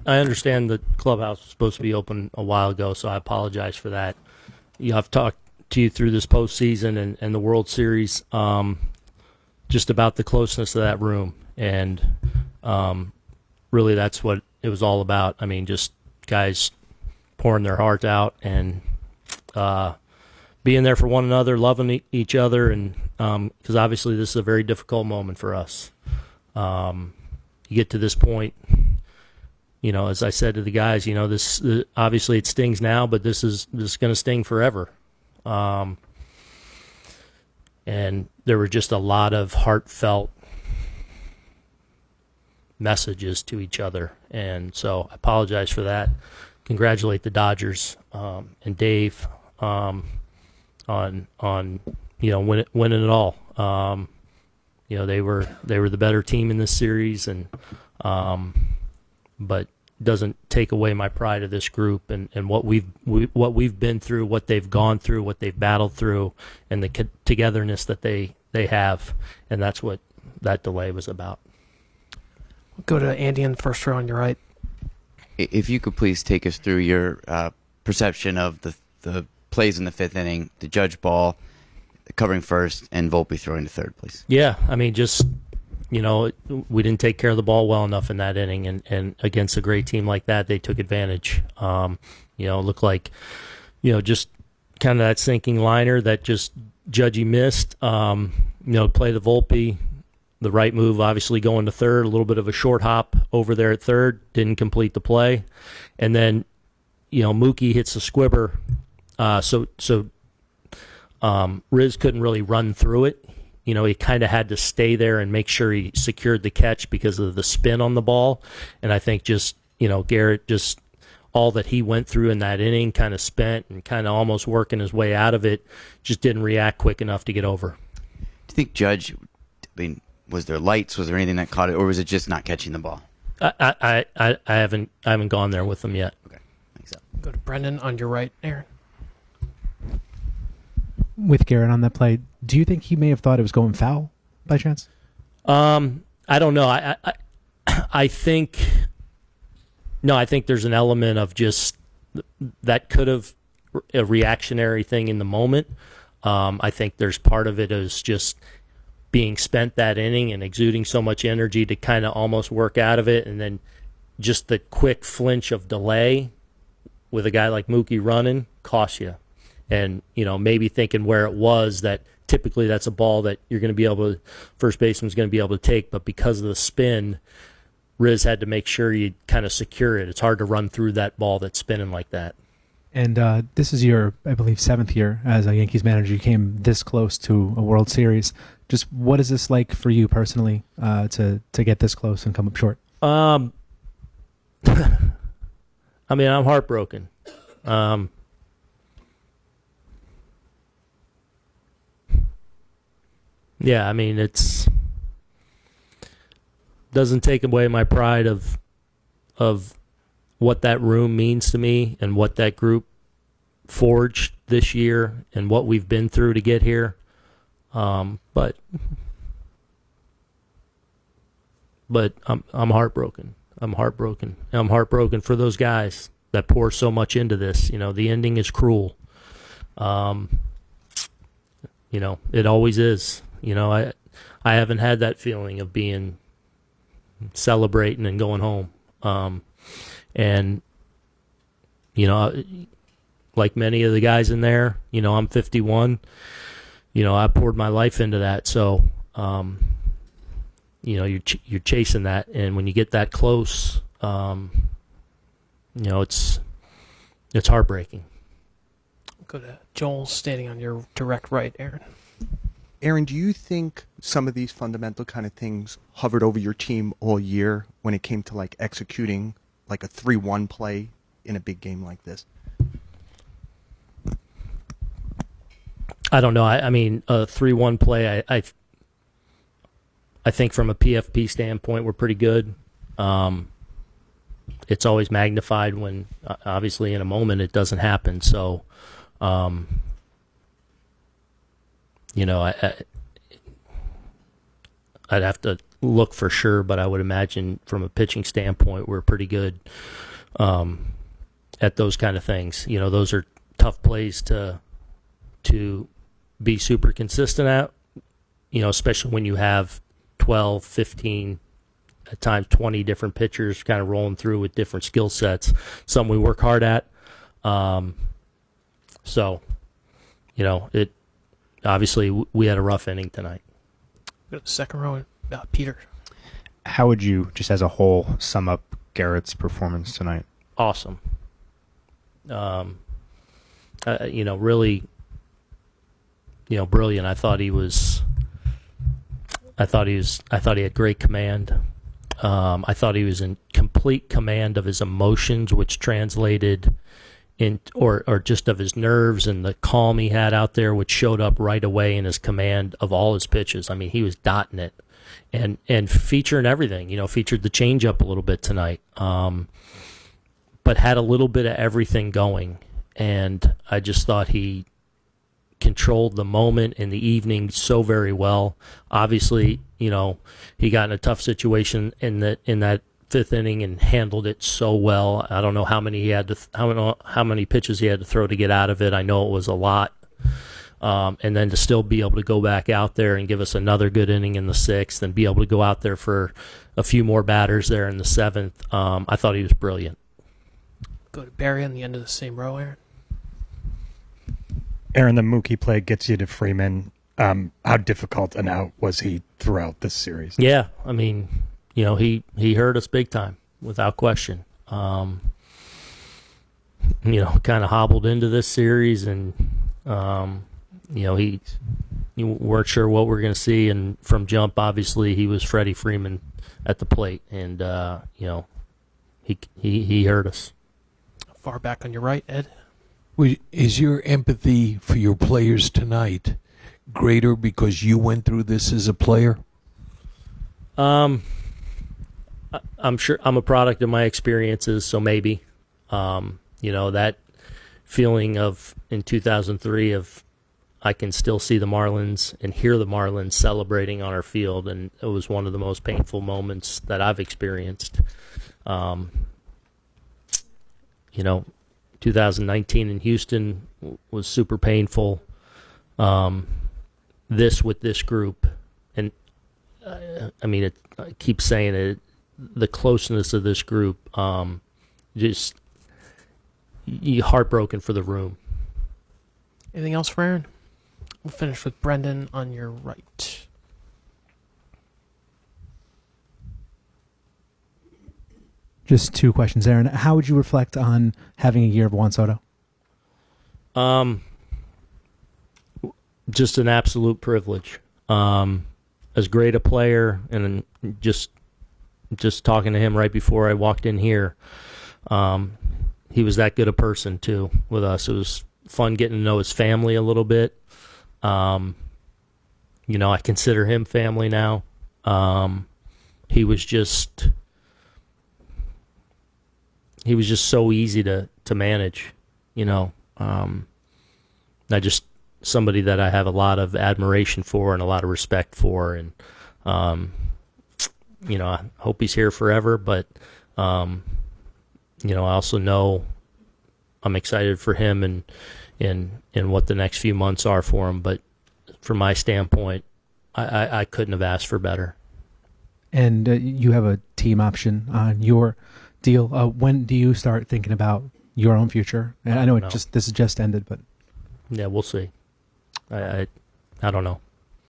I understand the clubhouse was supposed to be open a while ago, so I apologize for that. I've talked to you through this postseason and the World Series, just about the closeness of that room, and really that's what it was all about. I mean, just guys pouring their heart out and being there for one another, loving each other, and because obviously this is a very difficult moment for us. You get to this point, as I said to the guys, this obviously it stings now, but this is going to sting forever. And there were just a lot of heartfelt messages to each other, and so I apologize for that. Congratulate the Dodgers and Dave on winning it all. They were the better team in this series, and but doesn't take away my pride of this group and what we've been through, what they've gone through, what they've battled through, and the togetherness that they have, and that's what that delay was about. We'll go to Andy in the first row on your right. If you could please take us through your perception of the plays in the fifth inning, the Judge ball, covering first, and Volpe throwing to third, please. Yeah, I mean, just, we didn't take care of the ball well enough in that inning, and against a great team like that, they took advantage. It looked like, just kind of that sinking liner that just Judgy missed. Play the Volpe, the right move, obviously going to third, a little bit of a short hop over there at third, didn't complete the play. And then, Mookie hits a squibber, so Riz couldn't really run through it. He kind of had to stay there and make sure he secured the catch because of the spin on the ball. And I think just, Garrett, just all that he went through in that inning, kind of spent and kind of almost working his way out of it, just didn't react quick enough to get over. Do you think Judge, was there lights? Was there anything that caught it, or was it just not catching the ball? I haven't gone there with him yet. Okay, thanks. Go to Brendan on your right, Aaron. With Garrett on that play, do you think he may have thought it was going foul by chance? I don't know. I think there's an element of just that could have a reactionary thing in the moment. I think there's part of it is just being spent that inning and exuding so much energy to kind of almost work out of it, and then just the quick flinch of delay with a guy like Mookie running costs you. And, maybe thinking where it was that typically that's a ball that you're going to be able to, first baseman's going to be able to take, but because of the spin, Riz had to make sure you kind of secure it. It's hard to run through that ball that's spinning like that. And this is your, I believe, 7th year as a Yankees manager. You came this close to a World Series. Just what is this like for you personally to get this close and come up short? I mean, I'm heartbroken. Yeah, I mean, it's doesn't take away my pride of what that room means to me and what that group forged this year and what we've been through to get here. But I'm heartbroken. I'm heartbroken for those guys that pour so much into this. The ending is cruel. It always is. I haven't had that feeling of being celebrating and going home. And like many of the guys in there, I'm 51. I poured my life into that. So, you're chasing that, and when you get that close, it's heartbreaking. Go to Joel, standing on your direct right, Aaron. Aaron, do you think some of these fundamental kind of things hovered over your team all year when it came to like executing like a 3-1 play in a big game like this? I don't know. I mean, a 3-1 play, I think from a PFP standpoint, we're pretty good. It's always magnified when, obviously, in a moment it doesn't happen. So, I'd have to look for sure, but I would imagine from a pitching standpoint, we're pretty good at those kind of things. You know, those are tough plays to be super consistent at, you know, especially when you have 12, 15, at times 20 different pitchers kind of rolling through with different skill sets. Some we work hard at. So, you know, it obviously we had a rough inning tonight. Go to the second row, Peter. How would you, just as a whole, sum up Garrett's performance tonight? Awesome. You know, really, you know, brilliant. I thought he had great command. I thought he was in complete command of his emotions, which translated in, or just of his nerves and the calm he had out there, which showed up right away in his command of all his pitches. I mean, he was dotting it and featuring everything. You know, featured the changeup a little bit tonight, but had a little bit of everything going. And I just thought he controlled the moment in the evening so very well. Obviously, you know, he got in a tough situation in that fifth inning and handled it so well. I don't know how many how many pitches he had to throw to get out of it. I know it was a lot. And then to still be able to go back out there and give us another good inning in the sixth and be able to go out there for a few more batters there in the seventh, I thought he was brilliant. Go to Barry on the end of the same row, Aaron. Aaron, the Mookie play gets you to Freeman. How difficult an out was he throughout this series? Yeah, I mean, you know, he hurt us big time, without question. You know, kind of hobbled into this series, and you know, you weren't sure what we're going to see, and from jump, obviously, he was Freddie Freeman at the plate, and you know, he hurt us. Far back on your right, Ed. Is your empathy for your players tonight greater because you went through this as a player? I'm sure I'm a product of my experiences, so maybe. You know, that feeling of in 2003 of I can still see the Marlins and hear the Marlins celebrating on our field, and it was one of the most painful moments that I've experienced. You know, 2019 in Houston was super painful. This with this group, and I mean, I keep saying it, the closeness of this group, just you heartbroken for the room. Anything else for Aaron? We'll finish with Brendan on your right. Just two questions, Aaron. How would you reflect on having a year of Juan Soto? Just an absolute privilege. As great a player, and just talking to him right before I walked in here, he was that good a person too with us. It was fun getting to know his family a little bit. You know, I consider him family now. He was just so easy to manage, you know. Somebody that I have a lot of admiration for and a lot of respect for, and you know, I hope he's here forever, but you know, I also know I'm excited for him and what the next few months are for him, but from my standpoint, I couldn't have asked for better. And you have a team option on your deal. When do you start thinking about your own future? And I know this has just ended, but yeah, we'll see. I don't know.